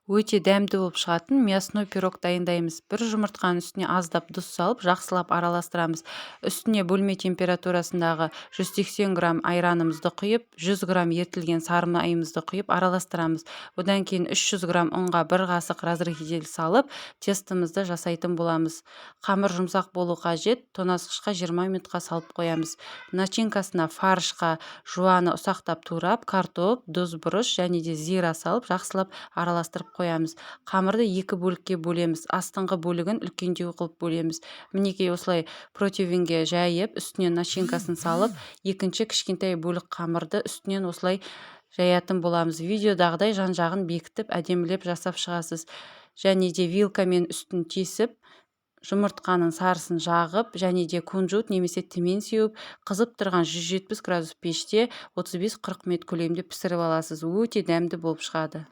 Өте дәмді болып шығатын мясной пирог дайындаймыз. Бір жұмыртқаның үстіне аздап тұз салып, жақсылап араластырамыз. Үстіне бөлме температурасындағы 180 грамм айранымызды құйып, 100 грамм ертілген сары майымызды құйып араластырамыз. Одан кейін 300 грамм ұнға 1 қасық разрыхитель салып, тестімізді жасайтын боламыз. Қамыр жұмсақ болу қажет, тоңазытқышқа 20 минутқа салып қоямыз. Начинкасына фаршқа жуаны ұсақтап турап, картоп, тұз, бұрыш және де зира салып, жақсылап араластырып қоямыз. Қамырды 2 бөлікке бөлеміз. Астыңғы бөлігін үлкендеу қылып бөлеміз. Мінекей осылай противеньге жайып, үстінен начинкасын салып, екінші кішкентай бөлік қамырды үстінен осылай жаятын боламыз. Видеодағыдай жан-жағын бекітіп, әдемілеп жасап шығасыз. Және де вилкамен үстін тесіп, жұмыртқаның сарысын жағып, және де кунжут немесе тімен сеуіп, қызып тұрған 170 градус пеште 35-40 минут көлемінде пісіріп аласыз. Өте дәмді болып шығады.